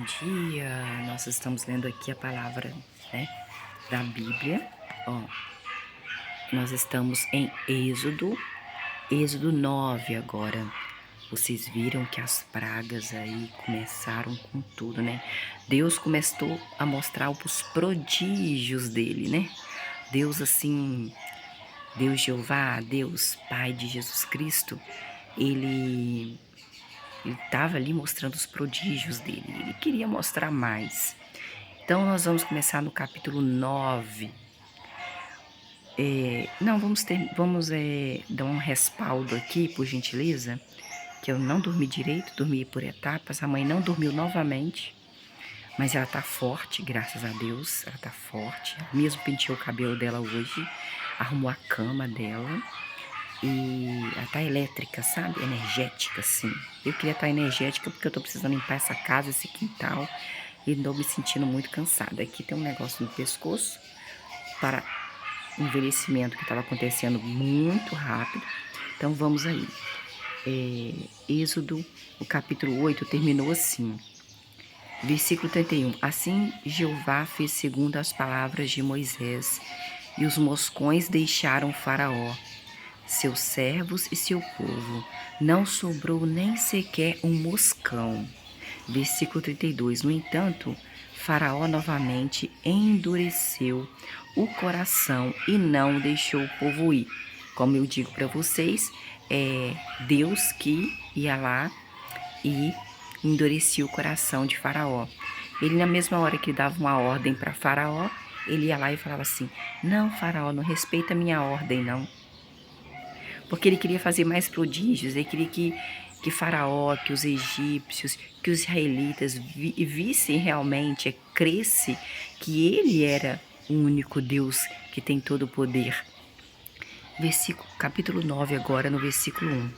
dia! Nós estamos lendo aqui a palavra, né, da Bíblia. Ó, nós estamos em Êxodo 9 agora. Vocês viram que as pragas aí começaram com tudo, né? Deus começou a mostrar os prodígios dele, né? Deus assim, Deus Jeová, Deus Pai de Jesus Cristo, ele estava ali mostrando os prodígios dele. Ele queria mostrar mais. Então, nós vamos começar no capítulo 9. Não, vamos dar um respaldo aqui, por gentileza, que eu não dormi direito, dormi por etapas. A mãe não dormiu novamente, mas ela tá forte, graças a Deus. Ela tá forte. Ela mesmo penteou o cabelo dela hoje, arrumou a cama dela. E ela tá elétrica, sabe? Energética, assim. Eu queria estar energética porque eu tô precisando limpar essa casa, esse quintal. E tô me sentindo muito cansada. Aqui tem um negócio no pescoço para envelhecimento que estava acontecendo muito rápido. Então vamos aí. Êxodo, o capítulo 8 terminou assim. Versículo 31. Assim Jeová fez segundo as palavras de Moisés, e os moscões deixaram Faraó, seus servos e seu povo. Não sobrou nem sequer um moscão. Versículo 32. No entanto, Faraó novamente endureceu o coração e não deixou o povo ir. Como eu digo para vocês, é Deus que ia lá e endurecia o coração de Faraó. Ele, na mesma hora que dava uma ordem para Faraó, ele ia lá e falava assim: não, Faraó, não respeita a minha ordem, não. Porque ele queria fazer mais prodígios, ele queria que Faraó, que os egípcios, que os israelitas vissem realmente, cresce que ele era o único Deus que tem todo o poder. Capítulo 9 agora, no versículo 1.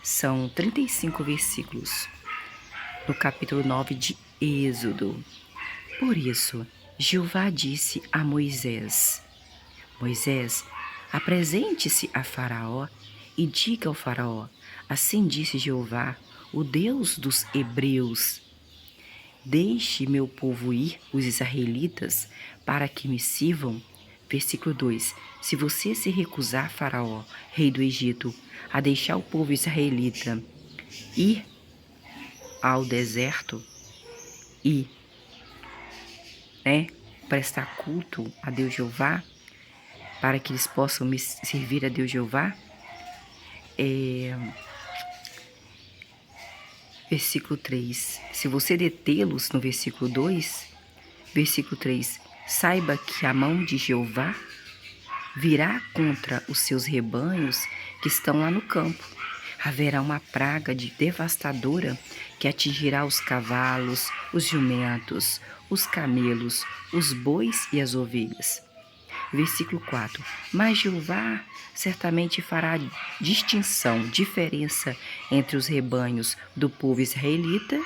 São 35 versículos no capítulo 9 de Êxodo. Por isso, Jeová disse a Moisés: Moisés, apresente-se a Faraó e diga ao Faraó: assim disse Jeová, o Deus dos hebreus: deixe meu povo ir, os israelitas, para que me sirvam. Versículo 2. Se você se recusar, Faraó, rei do Egito, a deixar o povo israelita ir ao deserto e, prestar culto a Deus Jeová, para que eles possam me servir a Deus Jeová, versículo 3. Se você detê-los no versículo 2, versículo 3, saiba que a mão de Jeová virá contra os seus rebanhos que estão lá no campo. Haverá uma praga devastadora que atingirá os cavalos, os jumentos, os camelos, os bois e as ovelhas. Versículo 4. Mas Jeová certamente fará diferença entre os rebanhos do povo israelita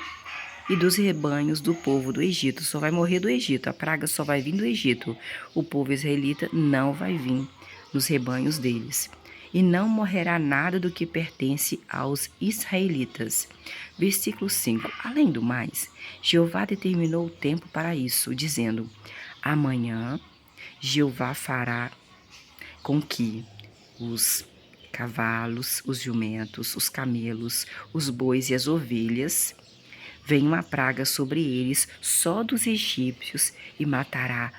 e dos rebanhos do povo do Egito. Só vai morrer do Egito, a praga só vai vir do Egito. O povo israelita não vai vir nos rebanhos deles. E não morrerá nada do que pertence aos israelitas. Versículo 5. Além do mais, Jeová determinou o tempo para isso, dizendo: amanhã Jeová fará com que os cavalos, os jumentos, os camelos, os bois e as ovelhas venha uma praga sobre eles só dos egípcios e matará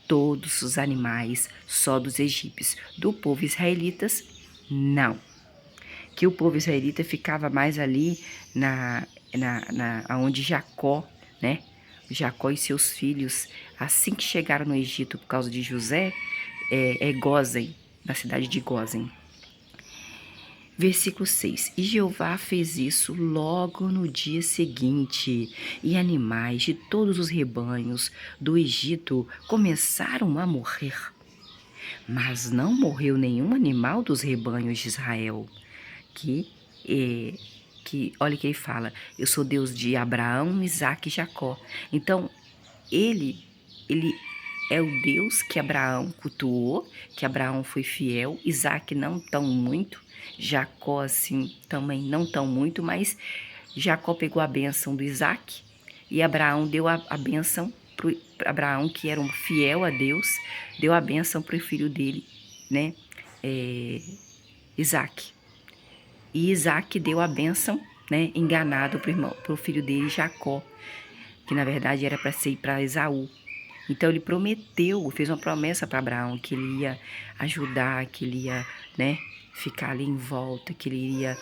todos os animais só dos egípcios. Do povo israelitas, não. Que o povo israelita ficava mais ali onde Jacó, né? Jacó e seus filhos, assim que chegaram no Egito por causa de José, Gósen, na cidade de Gósen. Versículo 6. E Jeová fez isso logo no dia seguinte, e animais de todos os rebanhos do Egito começaram a morrer. Mas não morreu nenhum animal dos rebanhos de Israel, olha o que ele fala: eu sou Deus de Abraão, Isaque e Jacó. Então, ele é o Deus que Abraão cultuou, que Abraão foi fiel, Isaque não tão muito, Jacó assim também não tão muito, mas Jacó pegou a bênção do Isaque E Abraão deu a bênção para Abraão, que era um fiel a Deus, deu a bênção para o filho dele, né? Isaac. E Isaac deu a bênção, né? Enganado para o filho dele, Jacó, que na verdade era para ser para Esaú. Então ele prometeu, fez uma promessa para Abraão que ele ia ajudar, que ele ia, né, ficar ali em volta, que ele ia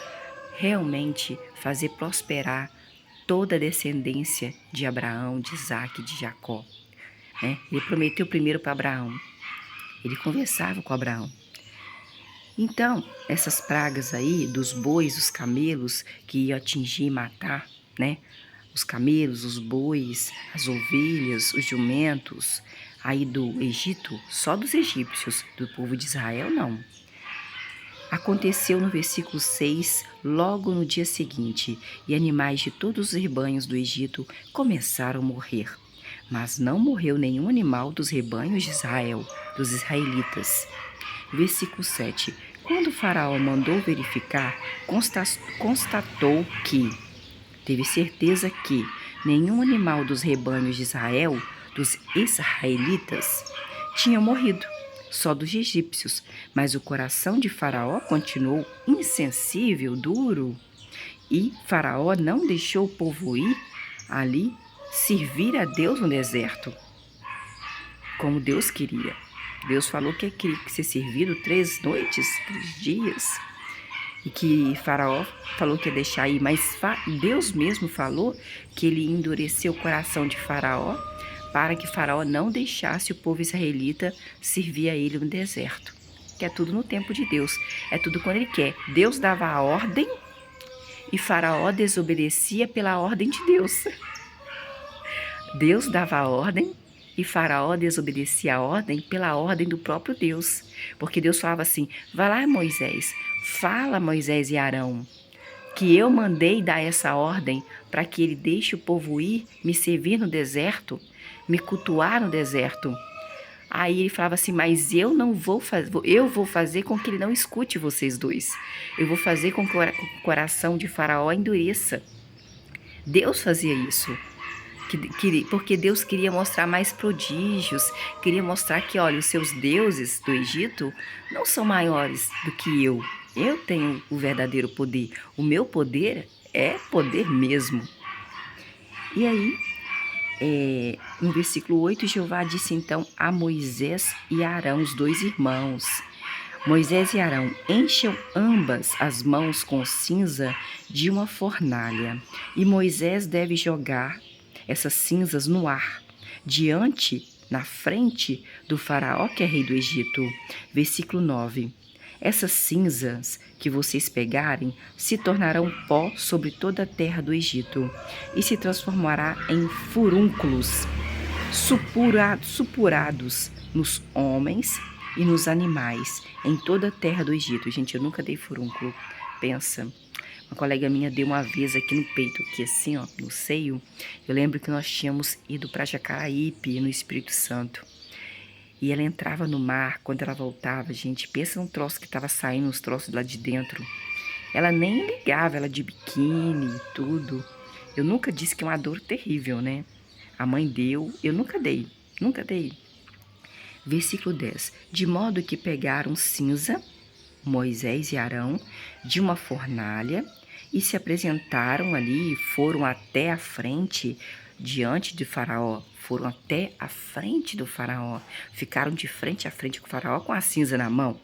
realmente fazer prosperar toda a descendência de Abraão, de Isaac, de Jacó. Né? Ele prometeu primeiro para Abraão. Ele conversava com Abraão. Então, essas pragas aí dos bois, os camelos que iam atingir e matar, né? Os camelos, os bois, as ovelhas, os jumentos, aí do Egito, só dos egípcios, do povo de Israel, não. Aconteceu no versículo 6, logo no dia seguinte, e animais de todos os rebanhos do Egito começaram a morrer. Mas não morreu nenhum animal dos rebanhos de Israel, dos israelitas. Versículo 7. Quando o faraó mandou verificar, constatou que, teve certeza que nenhum animal dos rebanhos de Israel, dos israelitas, tinha morrido, só dos egípcios. Mas o coração de Faraó continuou insensível, duro, e Faraó não deixou o povo ir ali servir a Deus no deserto, como Deus queria. Deus falou que queria ser servido 3 noites, 3 dias, e que Faraó falou que ia deixar ir, mas Deus mesmo falou que ele endureceu o coração de Faraó para que Faraó não deixasse o povo israelita servir a ele no deserto. Que é tudo no tempo de Deus, é tudo quando ele quer. Deus dava a ordem e Faraó desobedecia pela ordem de Deus. Deus dava a ordem e Faraó desobedecia a ordem pela ordem do próprio Deus. Porque Deus falava assim, vai lá Moisés, fala Moisés e Arão, que eu mandei dar essa ordem para que ele deixe o povo ir, me servir no deserto, me cultuar no deserto. Aí ele falava assim, mas eu não vou fazer, eu vou fazer com que ele não escute vocês dois. Eu vou fazer com que o coração de Faraó endureça. Deus fazia isso. Porque Deus queria mostrar mais prodígios, queria mostrar que, olha, os seus deuses do Egito não são maiores do que eu. Eu tenho o verdadeiro poder. O meu poder é poder mesmo. E aí, no versículo 8, Jeová disse então a Moisés e a Arão, os 2 irmãos. Moisés e Arão, encham ambas as mãos com cinza de uma fornalha. E Moisés deve jogar essas cinzas no ar, na frente do faraó que é rei do Egito. Versículo 9. Essas cinzas que vocês pegarem se tornarão pó sobre toda a terra do Egito e se transformará em furúnculos supurados nos homens e nos animais em toda a terra do Egito. Gente, eu nunca dei furúnculo. Pensa. Uma colega minha deu uma vez aqui no peito, aqui assim, ó, no seio. Eu lembro que nós tínhamos ido para Jacaraípe, no Espírito Santo. E ela entrava no mar, quando ela voltava, gente, pensa num troço que estava saindo, uns troços lá de dentro. Ela nem ligava, ela de biquíni e tudo. Eu nunca disse que é uma dor terrível, né? A mãe deu, eu nunca dei. Versículo 10. De modo que pegaram cinza, Moisés e Arão, de uma fornalha, e se apresentaram ali, foram até a frente, diante de Faraó, foram até a frente do Faraó, ficaram de frente a frente com o Faraó com a cinza na mão.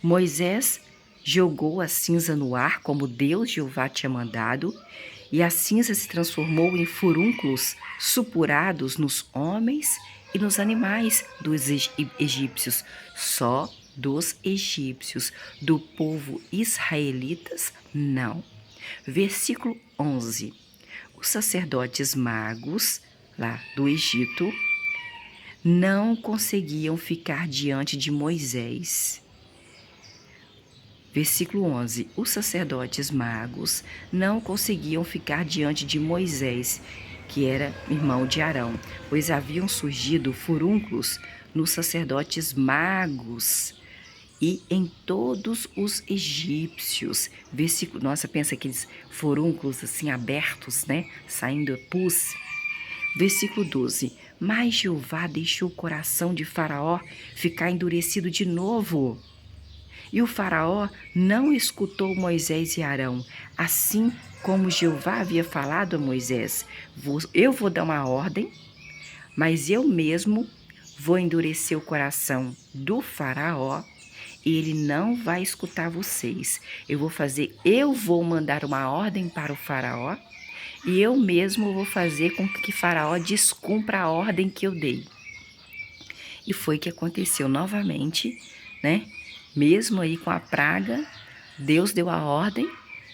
Moisés jogou a cinza no ar, como Deus Jeová tinha mandado, e a cinza se transformou em furúnculos supurados nos homens e nos animais dos egípcios, só dos egípcios, do povo israelitas, não. Versículo 11. Os sacerdotes magos, lá do Egito, não conseguiam ficar diante de Moisés. Versículo 11. Os sacerdotes magos não conseguiam ficar diante de Moisés, que era irmão de Arão, pois haviam surgido furúnculos nos sacerdotes magos, e em todos os egípcios. Versículo, nossa, pensa aqueles forúnculos assim abertos, né? Saindo pus. Versículo 12. Mas Jeová deixou o coração de Faraó ficar endurecido de novo. E o Faraó não escutou Moisés e Arão, assim como Jeová havia falado a Moisés. Eu vou dar uma ordem, mas eu mesmo vou endurecer o coração do Faraó e ele não vai escutar vocês. Eu vou mandar uma ordem para o Faraó e eu mesmo vou fazer com que Faraó descumpra a ordem que eu dei. E foi que aconteceu novamente, né? Mesmo aí com a praga, Deus deu a ordem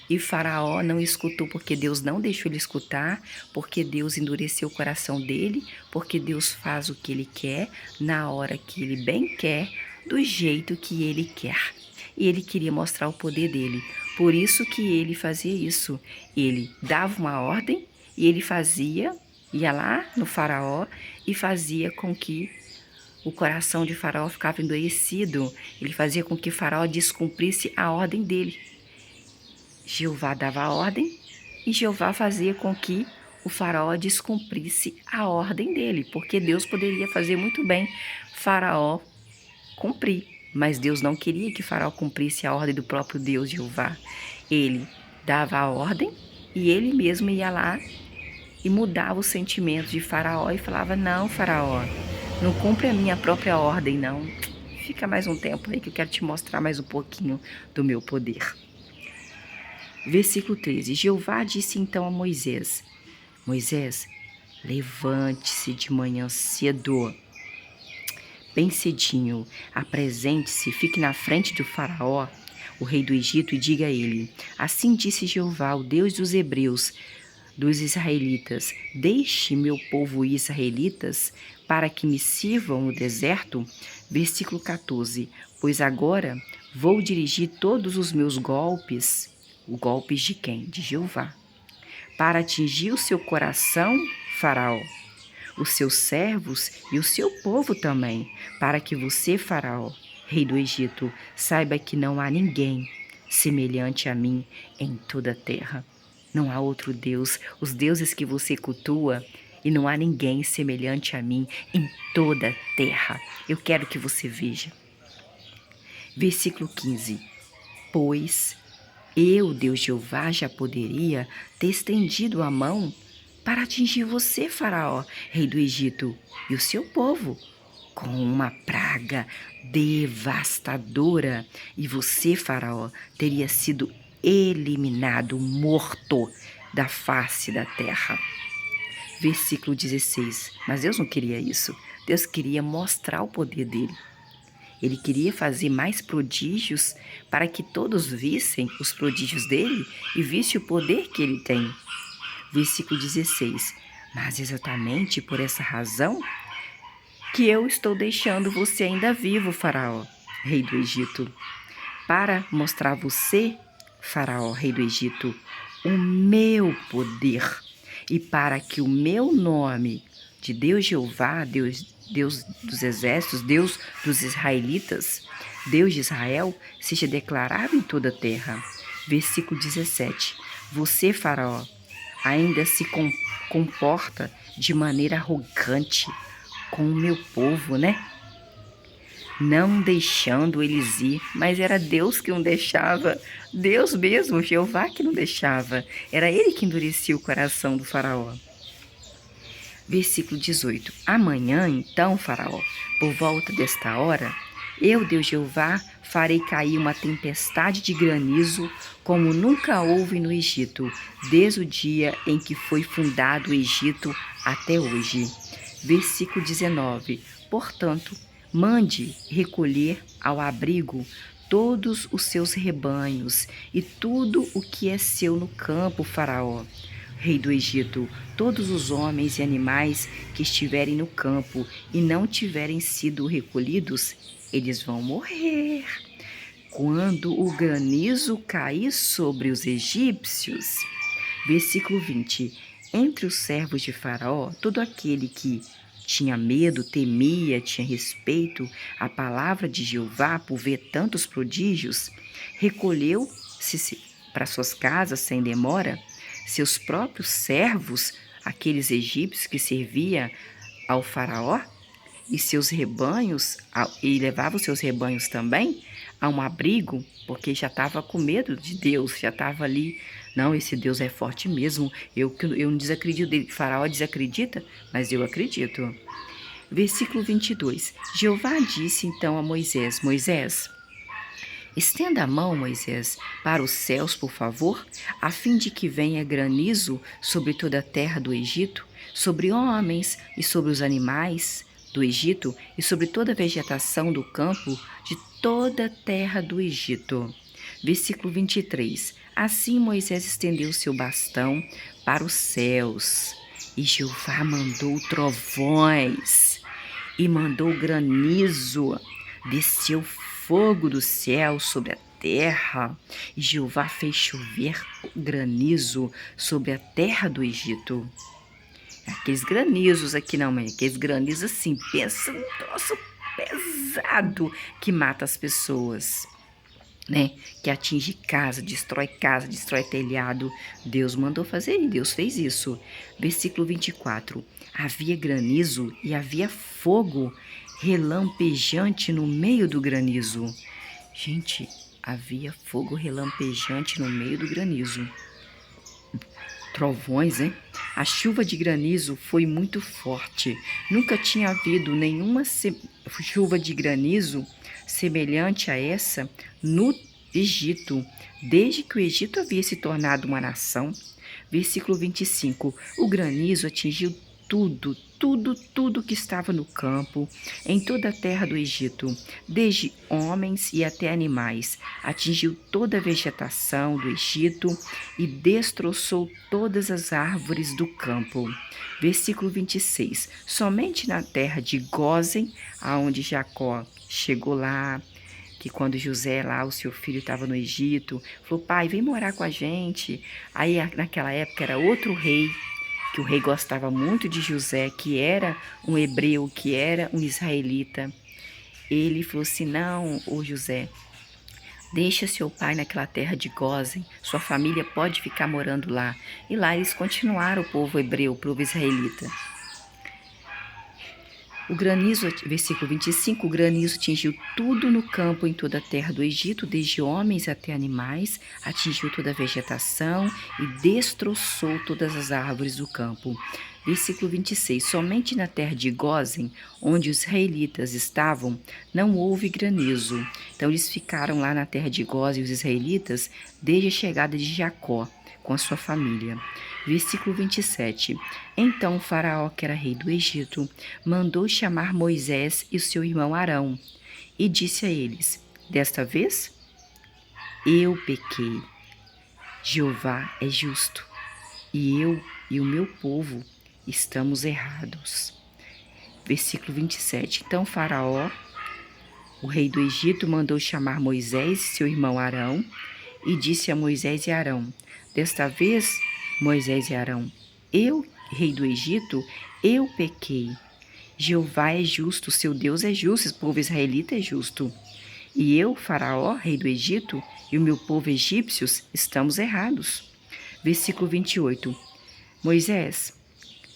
e Faraó não escutou, porque Deus não deixou ele escutar, porque Deus endureceu o coração dele, porque Deus faz o que ele quer, na hora que ele bem quer, do jeito que ele quer. E ele queria mostrar o poder dele. Por isso que ele fazia isso. Ele dava uma ordem e ele fazia, ia lá no Faraó e fazia com que o coração de Faraó ficava endurecido. Ele fazia com que Faraó descumprisse a ordem dele. Jeová dava a ordem e Jeová fazia com que o Faraó descumprisse a ordem dele, porque Deus poderia fazer muito bem Faraó cumprir, mas Deus não queria que Faraó cumprisse a ordem do próprio Deus, Jeová. Ele dava a ordem e ele mesmo ia lá e mudava os sentimentos de Faraó e falava: não, Faraó, não cumpre a minha própria ordem, não. Fica mais um tempo aí que eu quero te mostrar mais um pouquinho do meu poder. Versículo 13. Jeová disse então a Moisés: Moisés, levante-se de manhã cedo, bem cedinho, apresente-se, fique na frente do Faraó, o rei do Egito, e diga a ele: assim disse Jeová, o Deus dos hebreus, dos israelitas: deixe meu povo israelitas para que me sirvam no deserto. Versículo 14. Pois agora vou dirigir todos os meus golpes. Golpes de quem? De Jeová. Para atingir o seu coração, Faraó, os seus servos e o seu povo também, para que você, Faraó, rei do Egito, saiba que não há ninguém semelhante a mim em toda a terra. Não há outro Deus, os deuses que você cultua, e não há ninguém semelhante a mim em toda a terra. Eu quero que você veja. Versículo 15. Pois eu, Deus Jeová, já poderia ter estendido a mão para atingir você, Faraó, rei do Egito, e o seu povo, com uma praga devastadora, e você, Faraó, teria sido eliminado, morto da face da terra. Versículo 16. Mas Deus não queria isso. Deus queria mostrar o poder dele. Ele queria fazer mais prodígios para que todos vissem os prodígios dele e vissem o poder que ele tem. Versículo 16. Mas exatamente por essa razão que eu estou deixando você ainda vivo, Faraó, rei do Egito, para mostrar a você, Faraó, rei do Egito, o meu poder, e para que o meu nome de Deus Jeová, Deus dos exércitos, Deus dos israelitas, Deus de Israel, seja declarado em toda a terra. Versículo 17. Você, Faraó, ainda se comporta de maneira arrogante com o meu povo, né? Não deixando eles ir, mas era Deus que não deixava, Deus mesmo, Jeová que não deixava. Era ele que endurecia o coração do Faraó. Versículo 18. Amanhã, então, Faraó, por volta desta hora, eu, Deus Jeová, farei cair uma tempestade de granizo como nunca houve no Egito, desde o dia em que foi fundado o Egito até hoje. Versículo 19. Portanto, mande recolher ao abrigo todos os seus rebanhos e tudo o que é seu no campo, Faraó, rei do Egito. Todos os homens e animais que estiverem no campo e não tiverem sido recolhidos, eles vão morrer quando o granizo cair sobre os egípcios. Versículo 20. Entre os servos de Faraó, todo aquele que tinha medo, temia, tinha respeito à palavra de Jeová por ver tantos prodígios, recolheu-se para suas casas sem demora. Seus próprios servos, aqueles egípcios que serviam ao faraó, e seus rebanhos, e levava os seus rebanhos também a um abrigo, porque já estava com medo de Deus, já estava ali, não, esse Deus é forte mesmo, eu não desacredito dele. Faraó desacredita, mas eu acredito. Versículo 22. Jeová disse então a Moisés: Moisés, estenda a mão, Moisés, para os céus, por favor, a fim de que venha granizo sobre toda a terra do Egito, sobre homens e sobre os animais do Egito e sobre toda a vegetação do campo de toda a terra do Egito. Versículo 23. Assim Moisés estendeu seu bastão para os céus, e Jeová mandou trovões e mandou granizo, desceu fogo do céu sobre a terra, e Jeová fez chover granizo sobre a terra do Egito. Aqueles granizos aqui não, mãe, aqueles granizos assim, pensa num troço pesado que mata as pessoas, né? Que atinge casa, destrói telhado. Deus mandou fazer e Deus fez isso. Versículo 24. Havia granizo e havia fogo relampejante no meio do granizo. Gente, havia fogo relampejante no meio do granizo. Trovões, hein? A chuva de granizo foi muito forte. Nunca tinha havido nenhuma chuva de granizo semelhante a essa no Egito, desde que o Egito havia se tornado uma nação. Versículo 25. O granizo atingiu tudo que estava no campo, em toda a terra do Egito, desde homens e até animais. Atingiu toda a vegetação do Egito e destroçou todas as árvores do campo. Versículo 26. Somente na terra de Gósen, aonde Jacó chegou lá, que quando José lá, o seu filho, estava no Egito, falou: pai, vem morar com a gente. Aí naquela época era outro rei, que o rei gostava muito de José, que era um hebreu, que era um israelita. Ele falou assim: não, ô José, deixa seu pai naquela terra de Gósen, sua família pode ficar morando lá. E lá eles continuaram, o povo hebreu, o povo israelita. O granizo, versículo 25, o granizo atingiu tudo no campo em toda a terra do Egito, desde homens até animais, atingiu toda a vegetação e destroçou todas as árvores do campo. Versículo 26, somente na terra de Gósen, onde os israelitas estavam, não houve granizo. Então eles ficaram lá na terra de Gósen, os israelitas, desde a chegada de Jacó, com a sua família. Versículo 27. Então o faraó, que era rei do Egito, mandou chamar Moisés e o seu irmão Arão, e disse a eles: desta vez eu pequei. Jeová é justo, e eu e o meu povo estamos errados. Versículo 27. Então faraó, o rei do Egito, mandou chamar Moisés e seu irmão Arão, e disse a Moisés e Arão: desta vez, Moisés e Arão, eu, rei do Egito, eu pequei. Jeová é justo, seu Deus é justo, esse povo israelita é justo. E eu, faraó, rei do Egito, e o meu povo egípcios, estamos errados. Versículo 28. Moisés,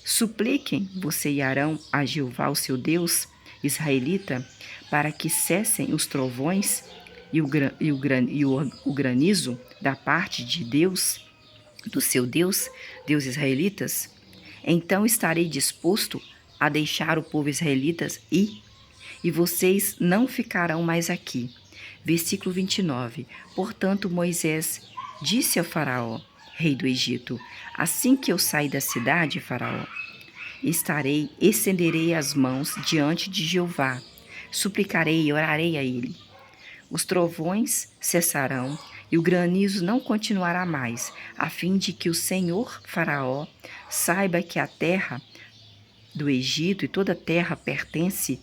supliquem você e Arão a Jeová, o seu Deus, israelita, para que cessem os trovões e o granizo da parte de Deus, do seu Deus, Deus israelitas. Então estarei disposto a deixar o povo israelitas ir, e vocês não ficarão mais aqui. Versículo 29. Portanto, Moisés disse ao faraó, rei do Egito: assim que eu sair da cidade, faraó, estenderei as mãos diante de Jeová, suplicarei e orarei a ele. Os trovões cessarão e o granizo não continuará mais, a fim de que o Senhor faraó saiba que a terra do Egito e toda a terra pertence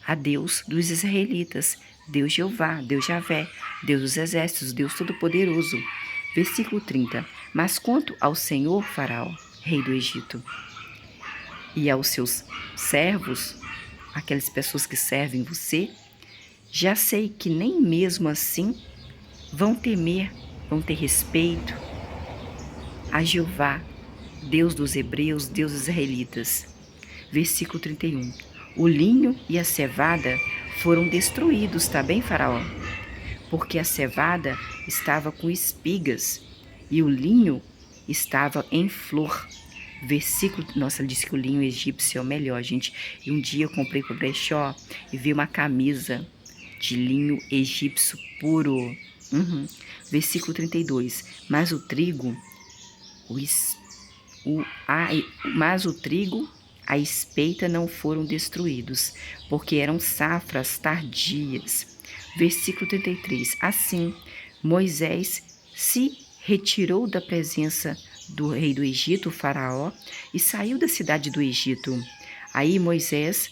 a Deus dos israelitas, Deus Jeová, Deus Javé, Deus dos exércitos, Deus Todo-Poderoso. Versículo 30. Mas quanto ao Senhor faraó, rei do Egito, e aos seus servos, aquelas pessoas que servem você, já sei que nem mesmo assim vão temer, vão ter respeito a Jeová, Deus dos hebreus, Deus dos israelitas. Versículo 31. O linho e a cevada foram destruídos, tá bem, Faraó? Porque a cevada estava com espigas e o linho estava em flor. Versículo, nossa, ele disse que o linho egípcio é o melhor, gente. E um dia eu comprei para o brechó e vi uma camisa de linho egípcio puro. Versículo 32. Mas o trigo, a espeita não foram destruídos, porque eram safras tardias. Versículo 33. Assim, Moisés se retirou da presença do rei do Egito, o Faraó, e saiu da cidade do Egito. Aí Moisés,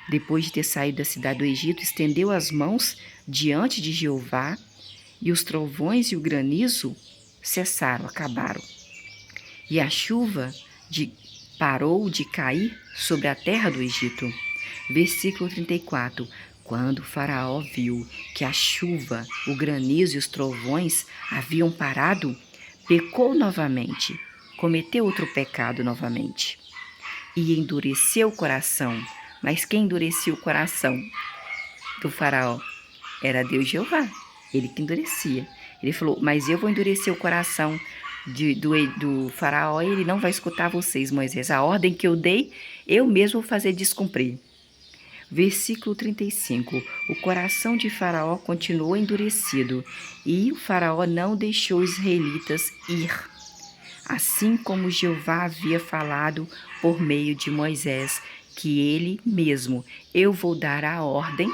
depois de ter saído da cidade do Egito, estendeu as mãos diante de Jeová, e os trovões e o granizo cessaram, acabaram. E a chuva parou de cair sobre a terra do Egito. Versículo 34. Quando Faraó viu que a chuva, o granizo e os trovões haviam parado, pecou novamente, cometeu outro pecado novamente e endureceu o coração. Mas quem endurecia o coração do Faraó? Era Deus Jeová, ele que endurecia. Ele falou, mas eu vou endurecer o coração do Faraó e ele não vai escutar vocês, Moisés. A ordem que eu dei, eu mesmo vou fazer descumprir. Versículo 35. O coração de Faraó continuou endurecido e o Faraó não deixou os israelitas ir, assim como Jeová havia falado por meio de Moisés, que ele mesmo, eu vou dar a ordem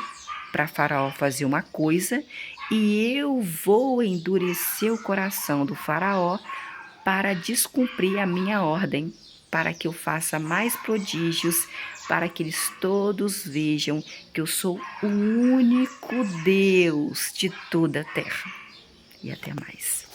para Faraó fazer uma coisa e eu vou endurecer o coração do Faraó para descumprir a minha ordem, para que eu faça mais prodígios, para que eles todos vejam que eu sou o único Deus de toda a terra. E até mais.